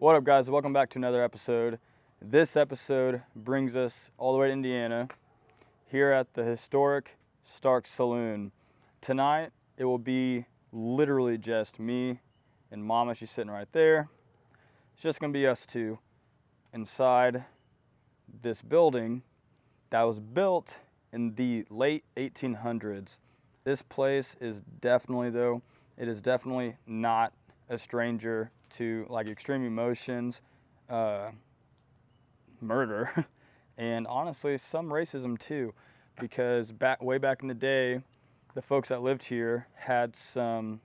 What up, guys? Welcome back to another episode. This episode brings us all the way to Indiana, here at the Historic Stark Saloon. Tonight, it will be literally just me and Mama. She's sitting right there. It's just going to be us two inside this building that was built in the late 1800s. This place is definitely, though, it is definitely not a stranger to like extreme emotions, murder, and honestly some racism too, because way back in the day, the folks that lived here had some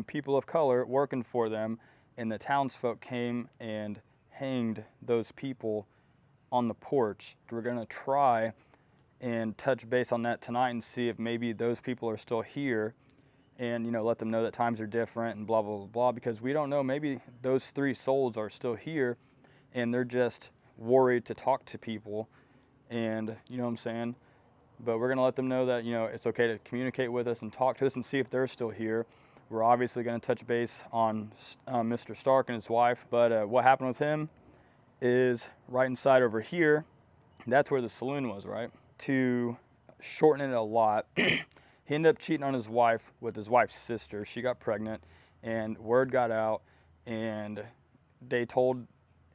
people of color working for them, and the townsfolk came and hanged those people on the porch. We're gonna try and touch base on that tonight and see if maybe those people are still here, and let them know that times are different and blah blah blah blah, because we don't know, maybe those three souls are still here and they're just worried to talk to people, and you know what I'm saying. But we're going to let them know that it's okay to communicate with us and talk to us and see if they're still here. We're obviously going to touch base on Mr. Stark and his wife, but what happened with him is right inside over here. That's where the saloon was, right? To shorten it a lot, he ended up cheating on his wife with his wife's sister. She got pregnant, and word got out, and they told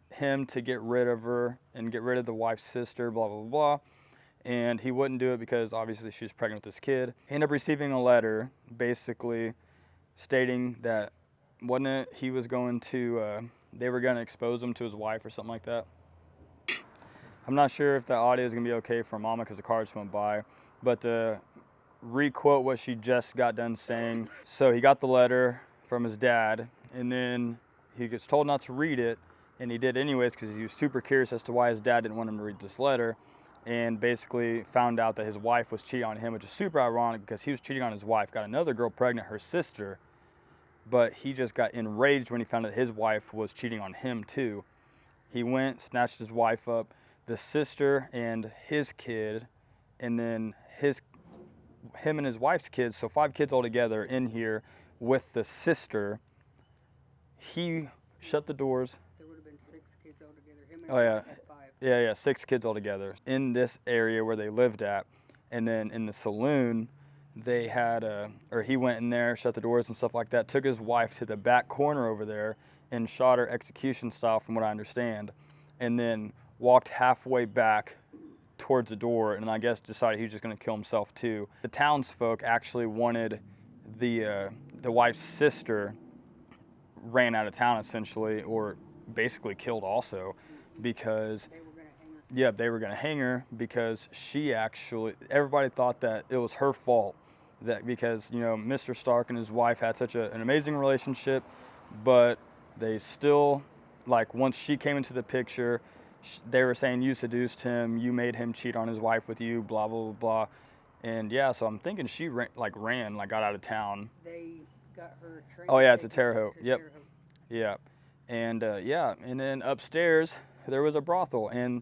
him to get rid of her and get rid of the wife's sister, blah, blah, blah. And he wouldn't do it because obviously she was pregnant with this kid. He ended up receiving a letter basically stating that, wasn't it, he was going to, they were going to expose him to his wife or something like that. I'm not sure if the audio is going to be okay for Mama because the car just went by, but re-quote what she just got done saying. So he got the letter from his dad, and then he gets told not to read it, and he did anyways because he was super curious as to why his dad didn't want him to read this letter, and basically found out that his wife was cheating on him, which is super ironic because he was cheating on his wife, got another girl pregnant, her sister, but he just got enraged when he found out his wife was cheating on him too. He went, snatched his wife up, the sister and his kid, and then him and his wife's kids, so 5 kids altogether in here with the sister. He shut the doors. There would have been 6 kids altogether. Him and Oh yeah, 5. yeah, 6 kids altogether in this area where they lived at. And then in the saloon, they had he went in there, shut the doors and stuff like that, took his wife to the back corner over there and shot her execution style, from what I understand, and then walked halfway back towards the door, and I guess decided he was just going to kill himself too. The townsfolk actually wanted the wife's sister ran out of town essentially, or basically killed also, because they were going to hang her because she actually, everybody thought that it was her fault, that because Mr. Stark and his wife had such an amazing relationship, but they still, like, once she came into the picture, they were saying, you seduced him, you made him cheat on his wife with you, blah blah blah blah. And yeah, so I'm thinking she ran, got out of town. They got her trained. Oh yeah, it's a Terre Haute. Yep. Yeah. And and then upstairs there was a brothel, and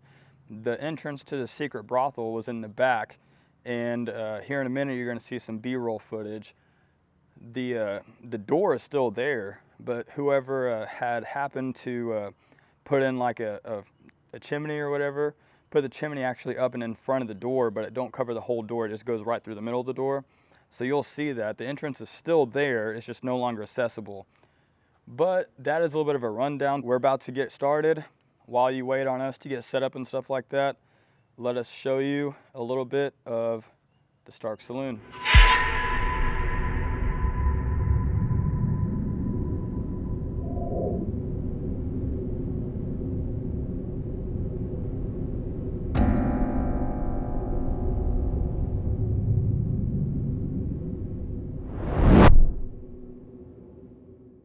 the entrance to the secret brothel was in the back. And here in a minute you're going to see some B-roll footage. The door is still there, but whoever had happened to put in like a chimney or whatever, put the chimney actually up and in front of the door, but it don't cover the whole door, it just goes right through the middle of the door. So you'll see that the entrance is still there, it's just no longer accessible. But that is a little bit of a rundown. We're about to get started. While you wait on us to get set up and stuff like that, let us show you a little bit of the Stark Saloon.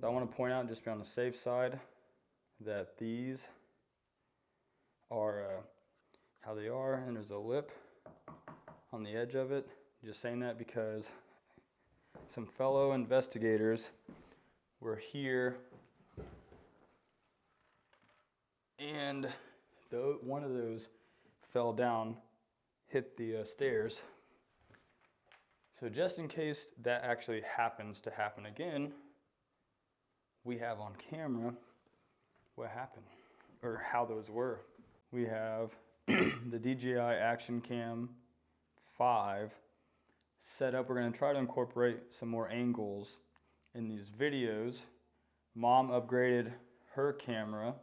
I want to point out, just be on the safe side, that these are how they are, and there's a lip on the edge of it. Just saying that because some fellow investigators were here, and one of those fell down, hit the stairs. So just in case that actually happens to happen again, we have on camera what happened or how those were. We have the DJI Action Cam 5 set up. We're going to try to incorporate some more angles in these videos. Mom upgraded her camera.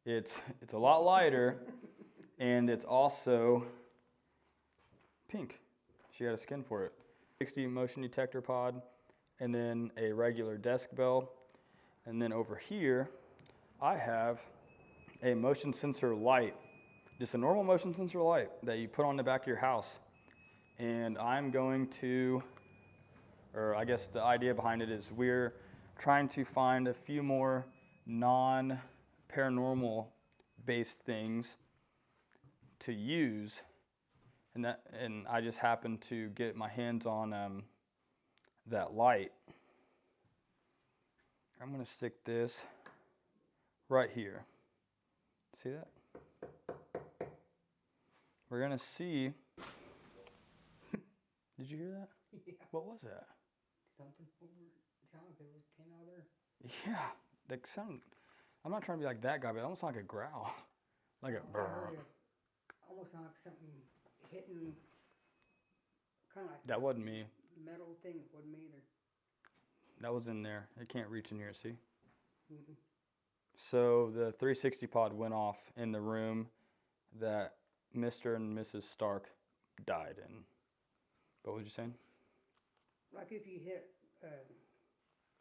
It's a lot lighter and it's also pink. She got a skin for it. 60 motion detector pod and then a regular desk bell. And then over here, I have a motion sensor light, just a normal motion sensor light that you put on the back of your house. And I'm going to, or I guess the idea behind it is we're trying to find a few more non-paranormal based things to use. And I just happened to get my hands on that light. I'm gonna stick this right here. See that? We're gonna see. Did you hear that? Yeah. What was that? Something over. Sound like it came out of there. Yeah, that sound. I'm not trying to be like that guy, but it almost sounded like a growl, like a I brr. heard it almost sound like something hitting. Kind of like That wasn't me. metal thing. It wasn't me either. That was in there. It can't reach in here. See? Mm-hmm. So the 360 pod went off in the room that Mr. and Mrs. Stark died in. What was you saying? Like if you hit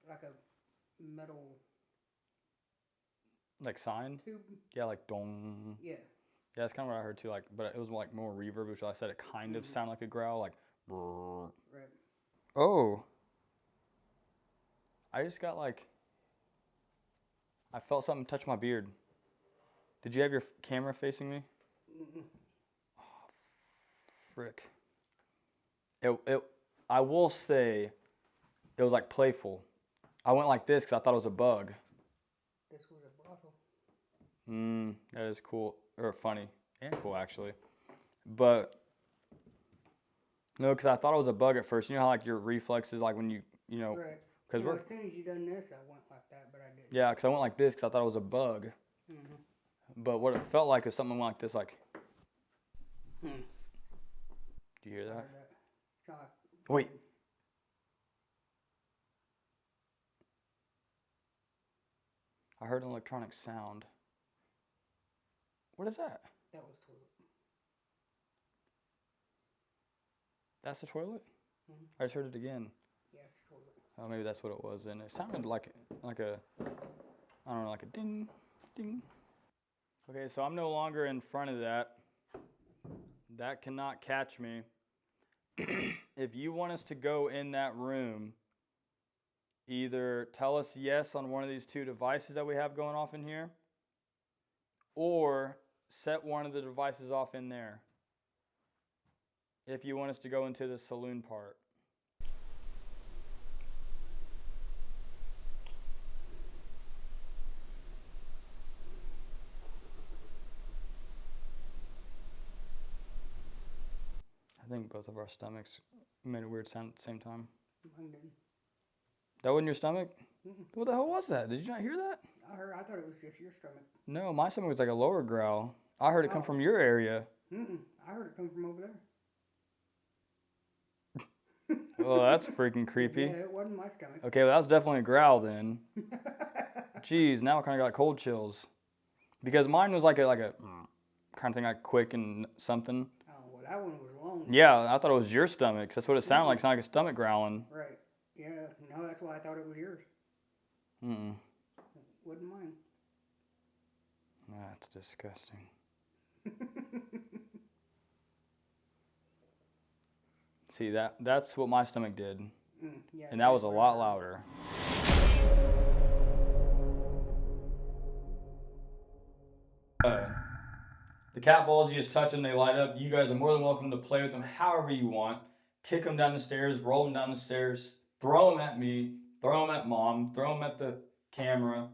like a metal Like sign? tube. Yeah, like dong. Yeah. Yeah, that's kind of what I heard too. Like, but it was like more reverb, which I said it kind of sounded like a growl, like. Brrr. Right. Oh. I just got like. I felt something touch my beard. Did you have your camera facing me? Mm-mm. Oh, frick. I will say, it was like playful. I went like this because I thought it was a bug. This was a bottle. That is cool, or funny, and cool actually. But, no, because I thought it was a bug at first. You know how like your reflexes, like when you know. Right. Because Well, as soon as you done this, I went like that, but I didn't. Yeah, because I went like this because I thought it was a bug. Mm-hmm. But what it felt like is something like this, like. Hmm. Do you hear that? Sound like, Wait. I heard an electronic sound. What is that? that was toilet. That's the toilet? Mhm. I just heard it again. Yeah, it's toilet. Oh, maybe that's what it was. And it sounded like a, I don't know, like a ding, ding. Okay, so I'm no longer in front of that. That cannot catch me. If you want us to go in that room, either tell us yes on one of these two devices that we have going off in here, or set one of the devices off in there. If you want us to go into the saloon part. I think both of our stomachs made a weird sound at the same time. Mine didn't. That wasn't your stomach? Mm-mm. What the hell was that? Did you not hear that? I thought it was just your stomach. No, my stomach was like a lower growl. I heard it come Oh. from your area. Mm-mm. I heard it come from over there. Well, that's freaking creepy. Yeah, it wasn't my stomach. Okay, well, that was definitely a growl then. Jeez, now I kind of got cold chills. Because mine was like a kind of thing, like quick and something. Oh, well, that one was long. Yeah, I thought it was your stomach. 'Cause that's what it sounded like. It sounded like a stomach growling. Right. Yeah, no, that's why I thought it was yours. Mm-mm. Wasn't mine. That's disgusting. See, that's what my stomach did. Yeah, And that was a lot louder. The cat balls, you just touch them, they light up. You guys are more than welcome to play with them however you want. Kick them down the stairs, roll them down the stairs, throw them at me, throw them at mom, throw them at the camera.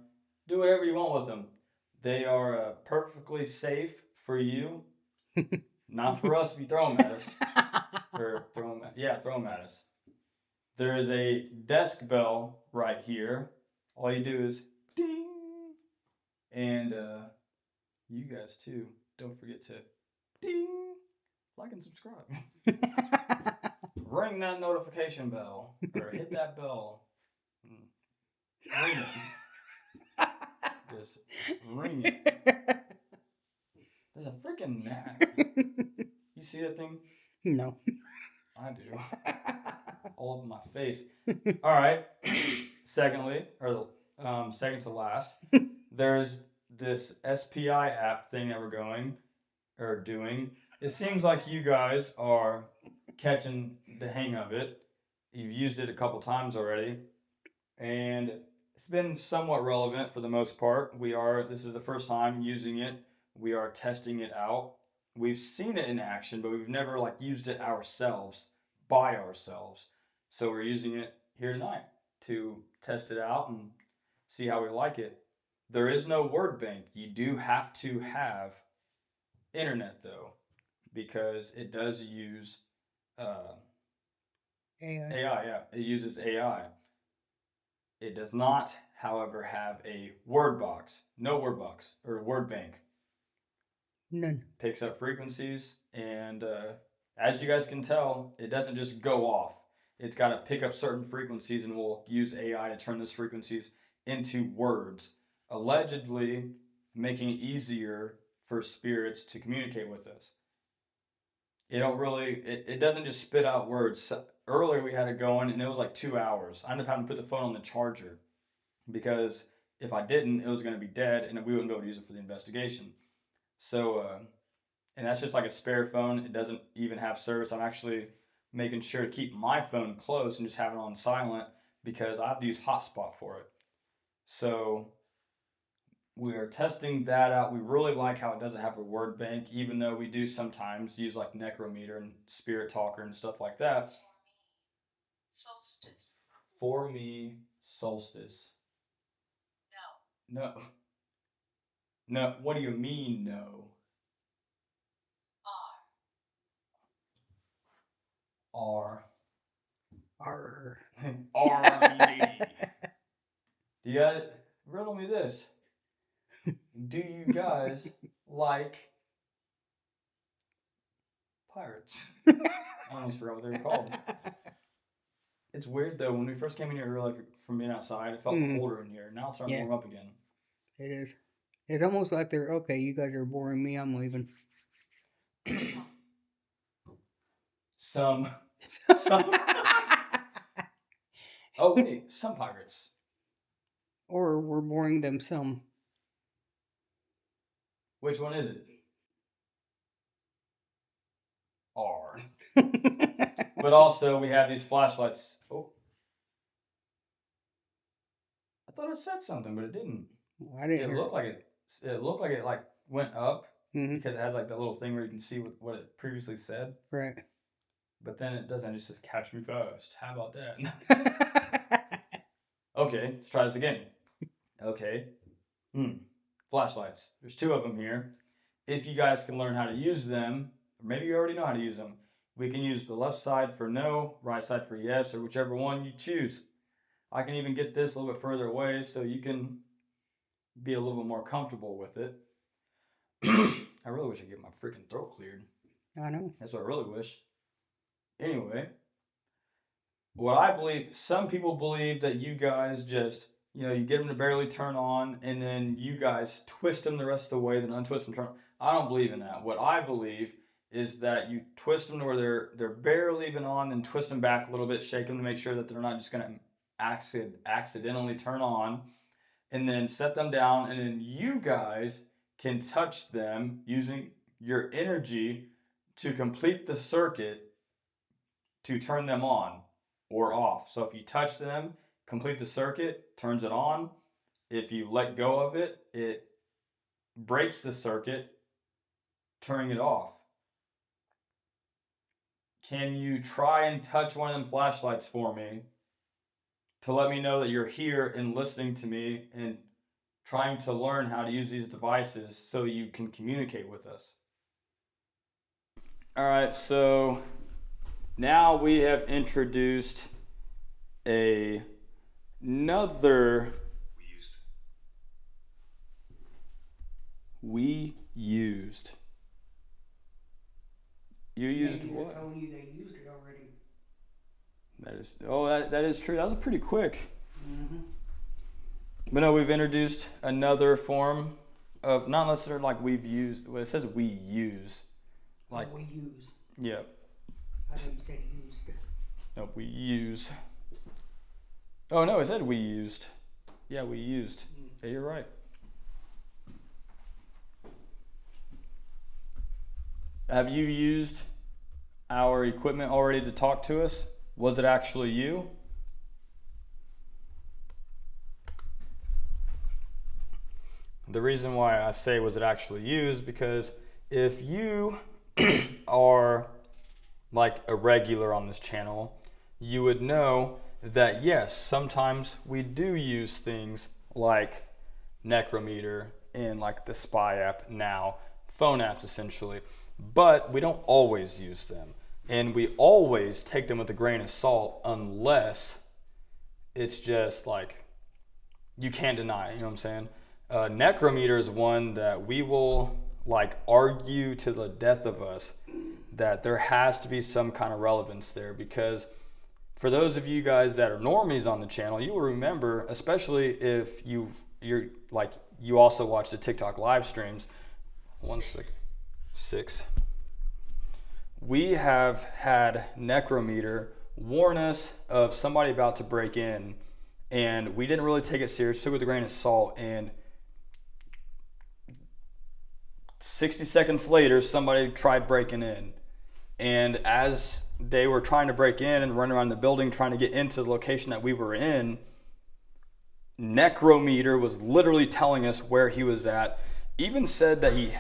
Do whatever you want with them. They are perfectly safe for you. Not for us if you throw them at us. Or throw them at us. There is a desk bell right here. All you do is ding. you guys too, don't forget to ding, like and subscribe. Ring that notification bell or hit that bell. Ring it. Just ring it. There's a freaking gnat. You see that thing? No. I do. All over my face. All right. Secondly, or second to last, there's this SPI app thing that we're doing. It seems like you guys are catching the hang of it. You've used it a couple times already, and it's been somewhat relevant for the most part. This is the first time using it. We are testing it out. We've seen it in action, but we've never like used it ourselves by ourselves. So we're using it here tonight to test it out and see how we like it. There is no word bank. You do have to have internet though, because it does use AI. AI. Yeah, it uses AI. It does not, however, have a word box. No word box or word bank. None. Picks up frequencies, and as you guys can tell, it doesn't just go off. It's got to pick up certain frequencies, and we'll use AI to turn those frequencies into words, allegedly making it easier for spirits to communicate with us. It doesn't just spit out words. Earlier we had it going, and it was like 2 hours. I ended up having to put the phone on the charger because if I didn't, it was going to be dead, and we wouldn't be able to use it for the investigation. So, and that's just like a spare phone. It doesn't even have service. I'm actually making sure to keep my phone close and just have it on silent because I have to use hotspot for it. So we are testing that out. We really like how it doesn't have a word bank, even though we do sometimes use like Necrometer and Spirit Talker and stuff like that. Solstice. For me, solstice. No. No. No. What do you mean, no? R. R. R. Lady. Do you guys riddle me this? Do you guys like pirates? I almost forgot what they were called. It's weird though. When we first came in here, like from being outside, it felt colder in here. Now it's starting to warm up again. It is. It's almost like they're okay. You guys are boring me. I'm leaving. Some. Oh wait, some pirates. Or we're boring them some. Which one is it? R. But also, we have these flashlights. Oh. I thought it said something, but it didn't. Well, I didn't. It looked like it like went up because it has like that little thing where you can see what it previously said. Right. But then it doesn't. It just says "catch me fast." How about that? Okay, let's try this again. Okay. Flashlights. There's 2 of them here. If you guys can learn how to use them, or maybe you already know how to use them, we can use the left side for no, right side for yes, or whichever one you choose. I can even get this a little bit further away so you can be a little bit more comfortable with it. I really wish I could get my freaking throat cleared. I know. That's what I really wish. Anyway, what I believe, some people believe that you guys just, you get them to barely turn on and then you guys twist them the rest of the way, then untwist them, turn. I don't believe in that. What I believe is that you twist them to where they're barely even on, then twist them back a little bit, shake them to make sure that they're not just going to accidentally turn on, and then set them down, and then you guys can touch them using your energy to complete the circuit to turn them on or off. So if you touch them, complete the circuit, turns it on. If you let go of it, it breaks the circuit, turning it off. Can you try and touch one of them flashlights for me to let me know that you're here and listening to me and trying to learn how to use these devices so you can communicate with us? All right, so now we have introduced another We used. You used Maybe what? they're telling you they used it already. That is true. That was pretty quick. Mm-hmm. But no, we've introduced another form of, not necessarily like we've used, well, it says we use. Like, we use. yeah. I thought you said used. No, we use. Oh no, it said we used. Yeah, we used. Yeah, you're right. Have you used our equipment already to talk to us? Was it actually you? The reason why I say was it actually you is because if you are like a regular on this channel, you would know that yes, sometimes we do use things like Necrometer and like the Spy app now, phone apps essentially, but we don't always use them. And we always take them with a grain of salt unless it's just like, you can't deny it, you know what I'm saying? Necrometer is one that we will like argue to the death of us that there has to be some kind of relevance there, because for those of you guys that are normies on the channel, you will remember, especially if you're like, you also watch the TikTok live streams. 6. We have had Necrometer warn us of somebody about to break in, and we didn't really take it serious, took it with a grain of salt, and 60 seconds later, somebody tried breaking in. And as they were trying to break in and run around the building trying to get into the location that we were in, Necrometer was literally telling us where he was at. Even said that he...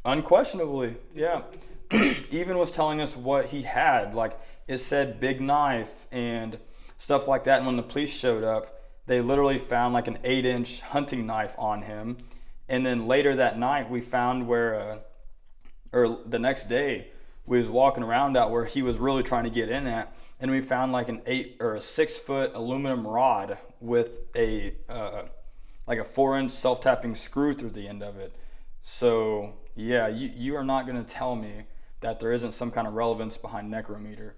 Unquestionably, yeah. Even was telling us what he had. Like, it said big knife and stuff like that. And when the police showed up, they literally found like an 8-inch hunting knife on him. And then later that night, we found where, or the next day, we was walking around out where he was really trying to get in at, and we found like an 8 or a 6 foot aluminum rod with a like a 4-inch self-tapping screw through the end of it. So yeah, you are not going to tell me that there isn't some kind of relevance behind Necrometer.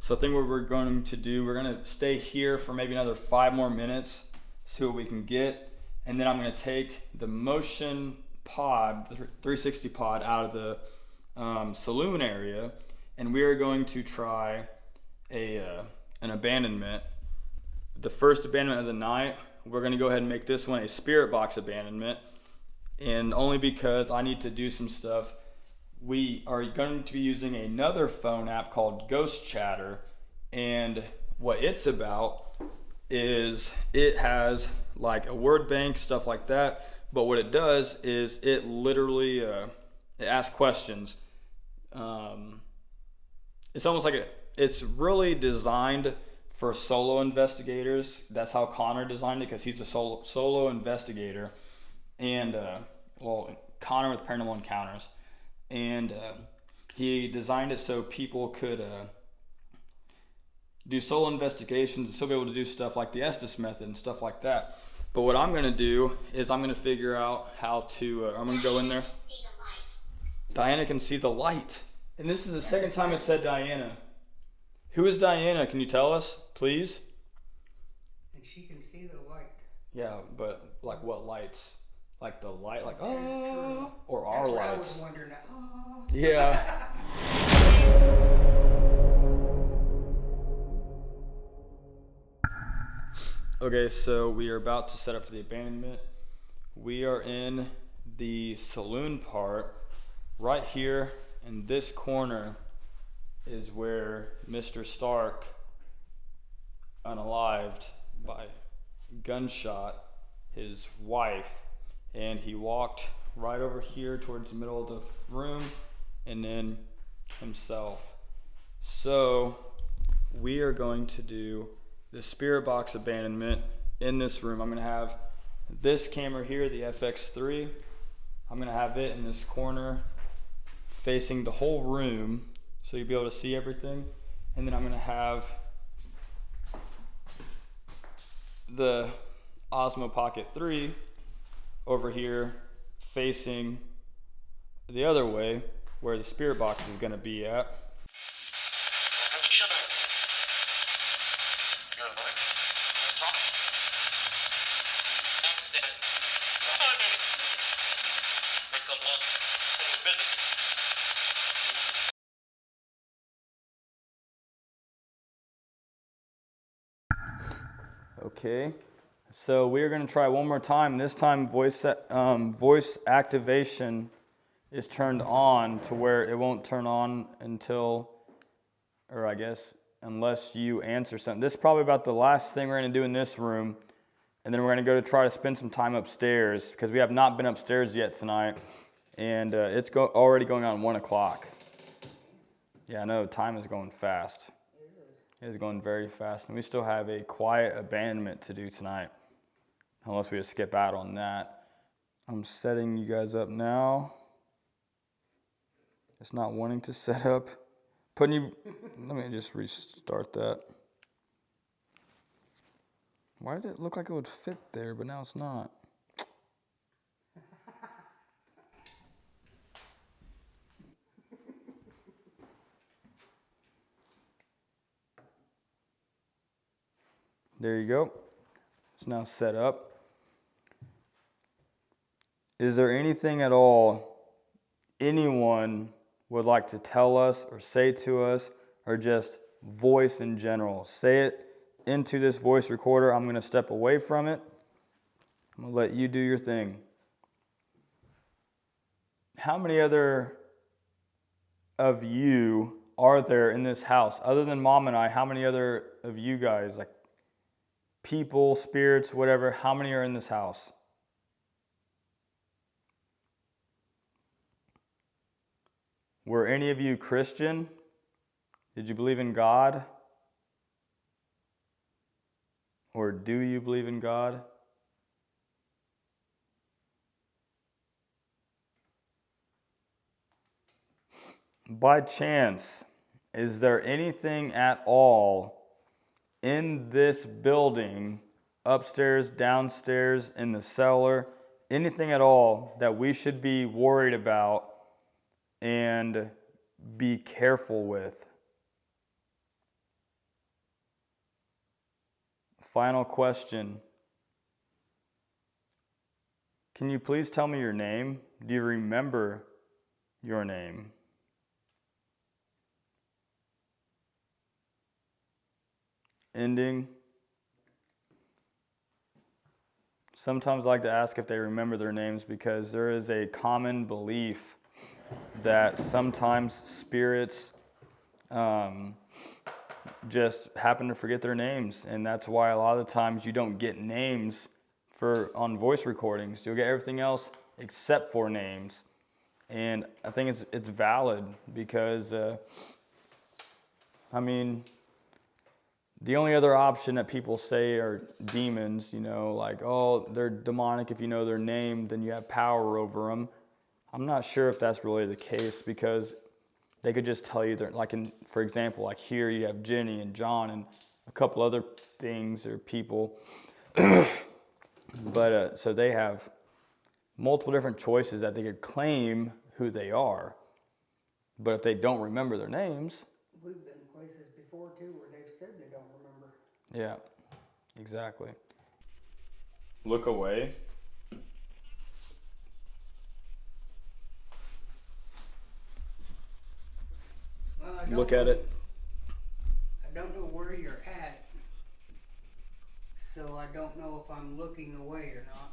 So I think what we're going to do, we're going to stay here for maybe another 5 more minutes, see what we can get, and then I'm going to take the motion pod, the 360 pod, out of the saloon area, and we are going to try an abandonment. The first abandonment of the night, we're going to go ahead and make this one a spirit box abandonment, and only because I need to do some stuff. We are going to be using another phone app called Ghost Chatter, and what it's about is it has like a word bank, stuff like that, but what it does is it literally it asks questions. It's almost like it's really designed for solo investigators. That's how Connor designed it, because he's a solo investigator, and Connor with Paranormal Encounters, and he designed it so people could do solo investigations and still be able to do stuff like the Estes method and stuff like that. But what I'm going to do is I'm going to figure out how to, I'm going to go in there. Diana can see the light. And this is the second time it said Diana. Who is Diana? Can you tell us, please? And she can see the light. Yeah, but like what lights? Like the light, like, That is true. or our That's what lights. I was wondering. Oh. Yeah. Okay, so we are about to set up for the abandonment. We are in the saloon part. Right here in this corner is where Mr. Stark, unalived by gunshot, his wife, and he walked right over here towards the middle of the room and then himself. So we are going to do the spirit box abandonment in this room. I'm going to have this camera here, the FX3. I'm going to have it in this corner facing the whole room so you'll be able to see everything. And then I'm going to have the Osmo Pocket 3 over here facing the other way where the spirit box is going to be at. Okay, so we're going to try one more time. This time voice activation is turned on to where it won't turn on until, or I guess, unless you answer something. This is probably about the last thing we're going to do in this room, and then we're going to go to try to spend some time upstairs because we have not been upstairs yet tonight, and it's already going on 1 o'clock. Yeah, I know, time is going fast. It is going very fast, and we still have a quiet abandonment to do tonight, unless we just skip out on that. I'm setting you guys up now. It's not wanting to set up. Let me just restart that. Why did it look like it would fit there, but now it's not? There you go. It's now set up. Is there anything at all anyone would like to tell us or say to us, or just voice in general? Say it into this voice recorder. I'm going to step away from it. I'm going to let you do your thing. How many other of you are there in this house? Other than Mom and I, how many other of you guys, like people, spirits, whatever, how many are in this house? Were any of you Christian? Did you believe in God? Or do you believe in God? By chance, is there anything at all in this building, upstairs, downstairs, in the cellar, anything at all that we should be worried about and be careful with? Final question. Can you please tell me your name? Do you remember your name? Ending. Sometimes I like to ask if they remember their names because there is a common belief that sometimes spirits just happen to forget their names, and that's why a lot of the times you don't get names on voice recordings. You'll get everything else except for names, and I think it's valid because the only other option that people say are demons, like, oh, they're demonic. If you know their name, then you have power over them. I'm not sure if that's really the case because they could just tell you, for example, like here you have Jenny and John and a couple other things or people. But so they have multiple different choices that they could claim who they are. But if they don't remember their names. We've been places before too where they've said they don't remember. Yeah, exactly. Look away. Well, Look at it. I don't know where you're at, so I don't know if I'm looking away or not.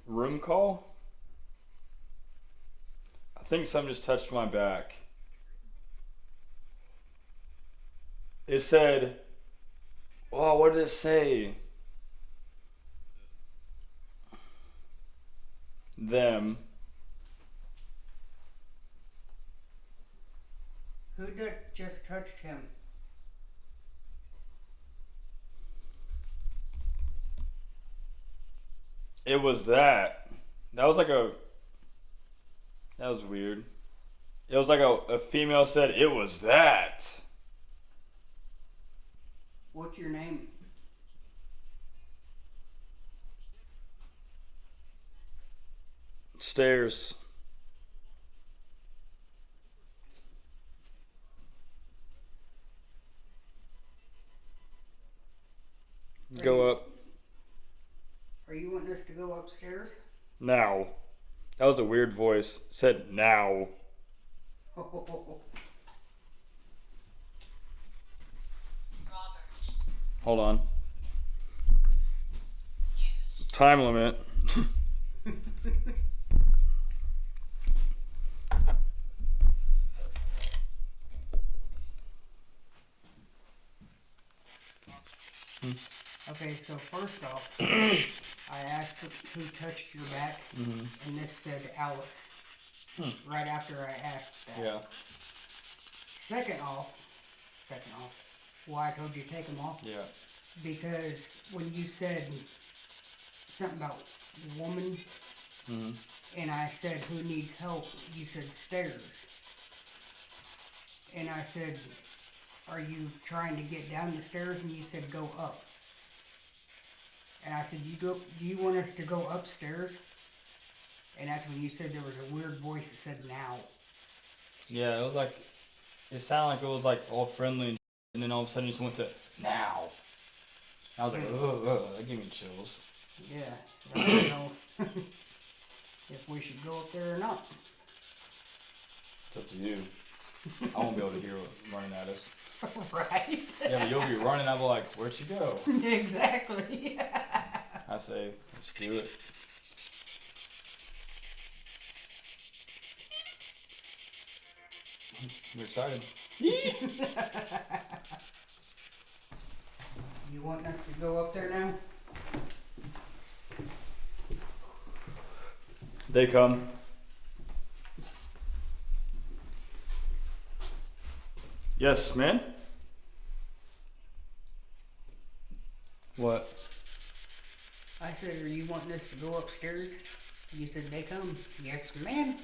Room call? I think something just touched my back. It said, oh, what did it say? Them. Who just touched him? It was that. That was weird. It was like a female said, it was that. What's your name? Stairs. Go up. Are you wanting us to go upstairs? Now. That was a weird voice. It said now. Robert. Hold on. Used. Time limit. Okay, so first off, I asked who touched your back, and this said Alex. Right after I asked that. Yeah. Second off, why I told you to take them off, Yeah. because when you said something about woman, and I said who needs help, you said stairs. And I said, are you trying to get down the stairs? And you said go up. And I said, do you want us to go upstairs? And that's when you said there was a weird voice that said now. Yeah, it was like, it sounded like it was like all friendly, and then all of a sudden it just went to now. I was like, ugh, that gave me chills. Yeah, I don't know if we should go up there or not. It's up to you. I won't be able to hear what's running at us. Right? Yeah, but you'll be running, I'll be like, where'd she go? Exactly. I say, let's do it. You're excited. You want us to go up there now? They come. Yes, man. What? I said, are you wanting us to go upstairs? You said they come. Yes, ma'am.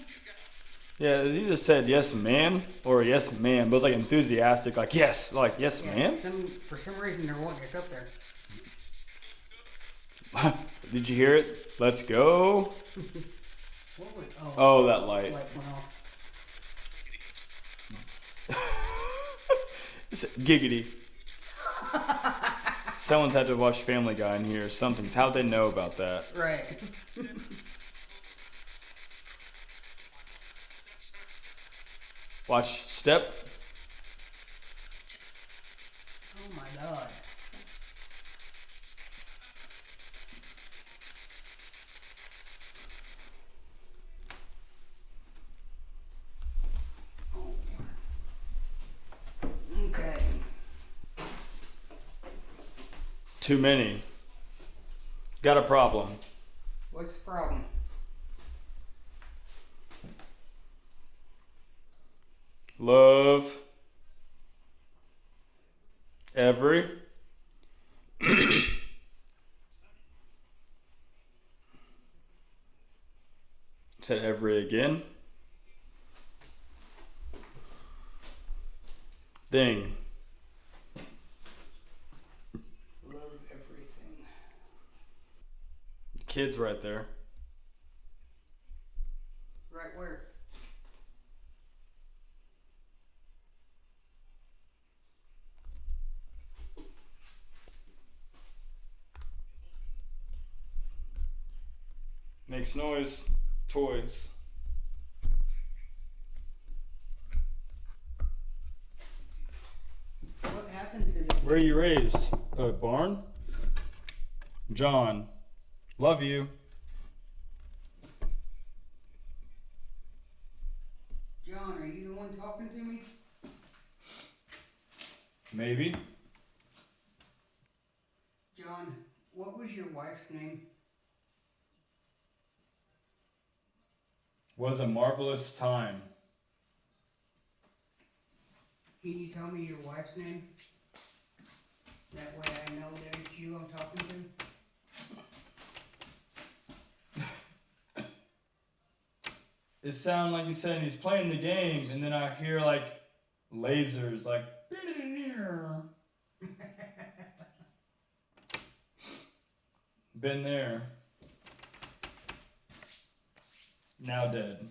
Yeah, you just said yes, man, or yes, ma'am, but it was like enthusiastic, like yes, Yeah, ma'am. for some reason they're wanting us up there. Did you hear it? Let's go. What was, Oh, that light. light went off. Giggity. Someone's had to watch Family Guy in here or something. How'd they know about that? Right. Watch, step. Oh my god. Okay. Too many. Got a problem. What's the problem? Love. Every. Said every again. Thing. Love everything. Kids right there. Right where? Makes noise. Toys. What happened to them? Where are you raised? A barn? John. Love you. John, are you the one talking to me? Maybe. John, what was your wife's name? Was a marvelous time. Can you tell me your wife's name? That way I know that it's you I'm talking to. It sounded like you said he's playing the game, and then I hear like lasers, like. Been there. Now dead.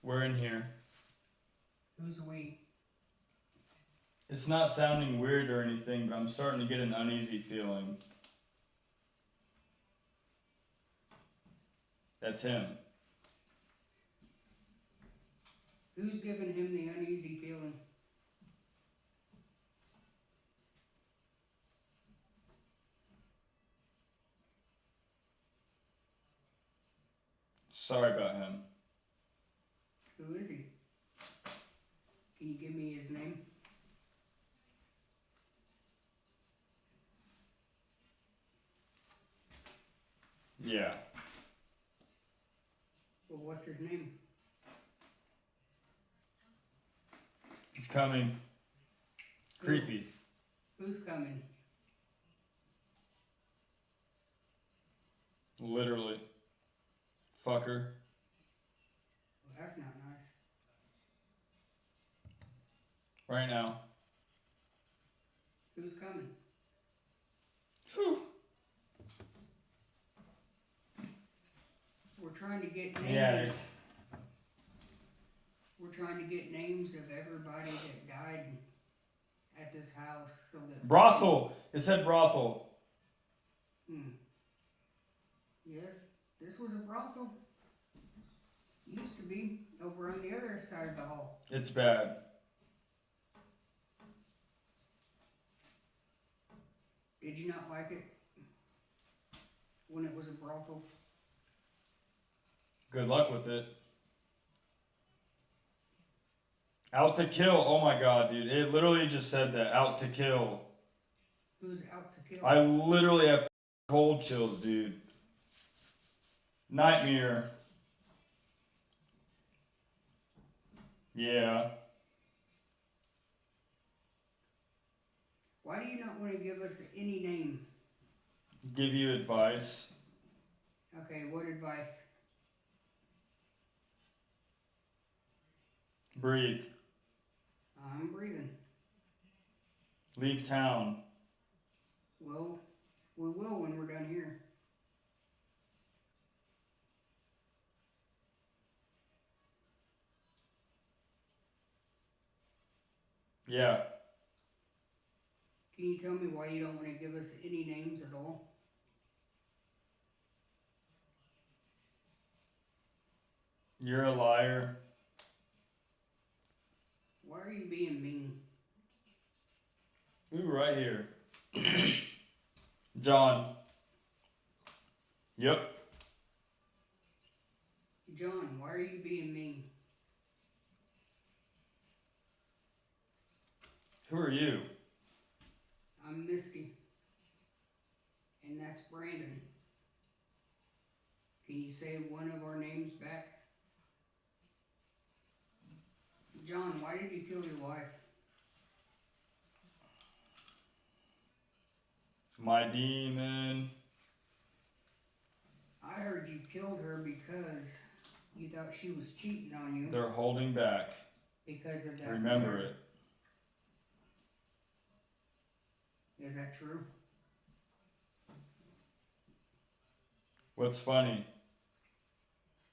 We're in here. Who's we? It's not sounding weird or anything, but I'm starting to get an uneasy feeling. That's him. Who's giving him the uneasy feeling? Sorry about him. Who is he? Can you give me his name? Yeah. Well, what's his name? He's coming. Creepy. Who's coming? Literally. Fucker. Well, that's not nice. Right now. Who's coming? Whew. We're trying to get names. Yeah. We're trying to get names of everybody that died at this house so that... Brothel. It said brothel. Yes, this was a brothel. Used to be over on the other side of the hall. It's bad. Did you not like it when it was a brothel? Good luck with it. Out to kill. Oh my god, dude. It literally just said that. Out to kill. Who's out to kill? I literally have cold chills, dude. Nightmare. Yeah. Why do you not want to give us any name? Give you advice. Okay, what advice? Breathe. I'm breathing. Leave town. Well, we will when we're done here. Yeah. Can you tell me why you don't want to give us any names at all? You're a liar. Why are you being mean? Ooh, right here. John. Yep. John, why are you being mean? Who are you? I'm Misty. And that's Brandon. Can you say one of our names back? John, why did you kill your wife? My demon. I heard you killed her because you thought she was cheating on you. They're holding back. Because of that. Remember it. Is that true? What's funny?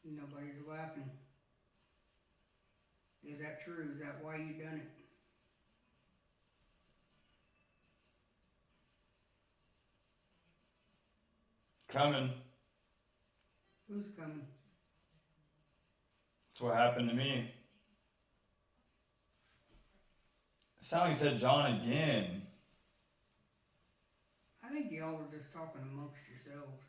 Nobody's laughing. Is that true? Is that why you done it? Coming. Who's coming? That's what happened to me. It sounded like you said John again. I think y'all are just talking amongst yourselves.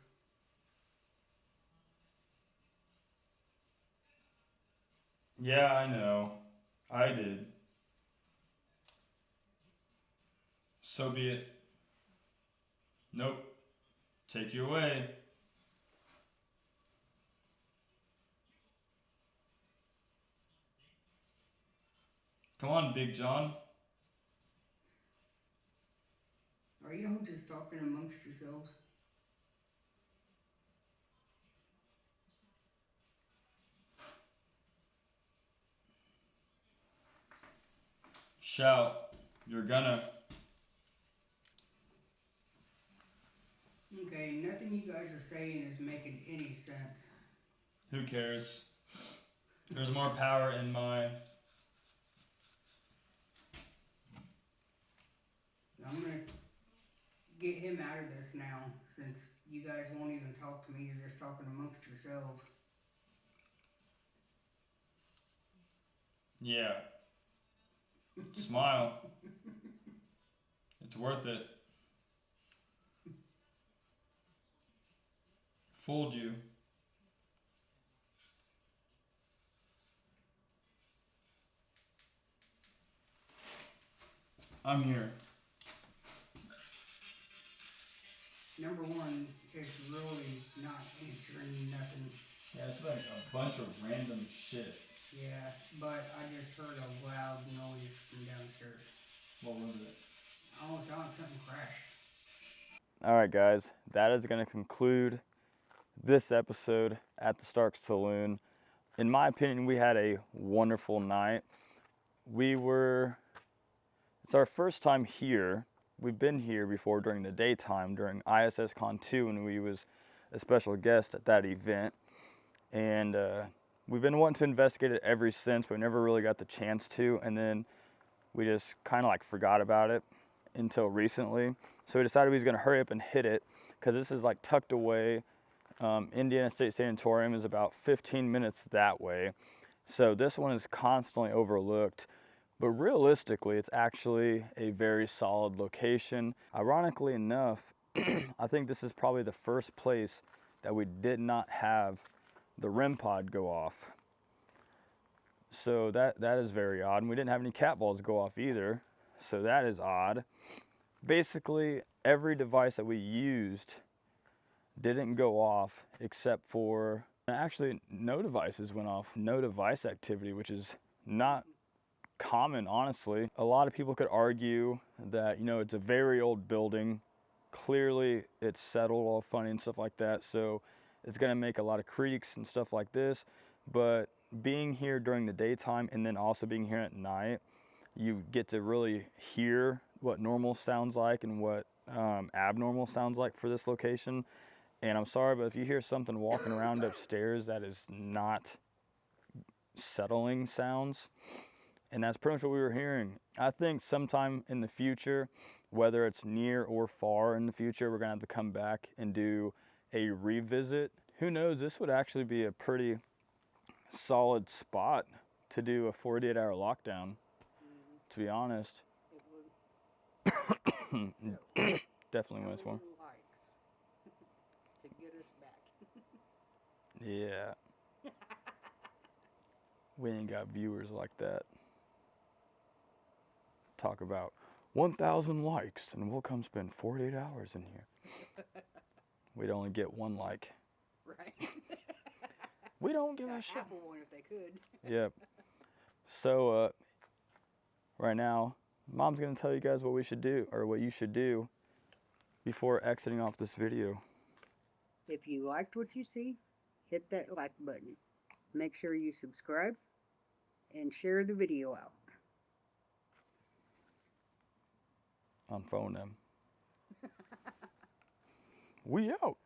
Yeah, I know. I did. So be it. Nope. Take you away. Come on, Big John. Are y'all just talking amongst yourselves? Shout. You're gonna. Okay, nothing you guys are saying is making any sense. Who cares? There's more power in my... I'm gonna get him out of this now, since you guys won't even talk to me. You're just talking amongst yourselves. Yeah. Smile. It's worth it. Fooled you. I'm here. Number one, it's really not answering nothing. Yeah, it's like a bunch of random shit. Yeah, but I just heard a loud noise from downstairs. What was it? Oh, it sounded like something crashed. All right, guys, that is going to conclude this episode at the Stark Saloon. In my opinion, we had a wonderful night. It's our first time here. We've been here before during the daytime, during ISS Con 2, and we was a special guest at that event. And we've been wanting to investigate it ever since, but we never really got the chance to. And then we just kind of like forgot about it until recently. So we decided we was gonna hurry up and hit it, because this is like tucked away. Indiana State Sanatorium is about 15 minutes that way. So this one is constantly overlooked, but realistically, it's actually a very solid location. Ironically enough, I think this is probably the first place that we did not have the REM pod go off. So that is very odd. And we didn't have any cat balls go off either. So that is odd. Basically, every device that we used didn't go off except for, actually no devices went off. No device activity, which is not common, honestly. A lot of people could argue that, you know, it's a very old building. Clearly it's settled all funny and stuff like that. So it's gonna make a lot of creaks and stuff like this. But being here during the daytime and then also being here at night, you get to really hear what normal sounds like and what abnormal sounds like for this location. And I'm sorry, but if you hear something walking around upstairs, that is not settling sounds. And that's pretty much what we were hearing. I think sometime in the future, whether it's near or far in the future, we're gonna have to come back and do a revisit. Who knows, this would actually be a pretty solid spot to do a 48-hour lockdown, to be honest. Definitely went for. To get us back. Yeah. We ain't got viewers like that. Talk about 1,000 likes and we'll come spend 48 hours in here. We'd only get one like. Right. We don't give a shit. Apple one if they could. Yep. So right now, Mom's gonna tell you guys what we should do, or what you should do, before exiting off this video. If you liked what you see, hit that like button. Make sure you subscribe and share the video out. Unphone them. We out.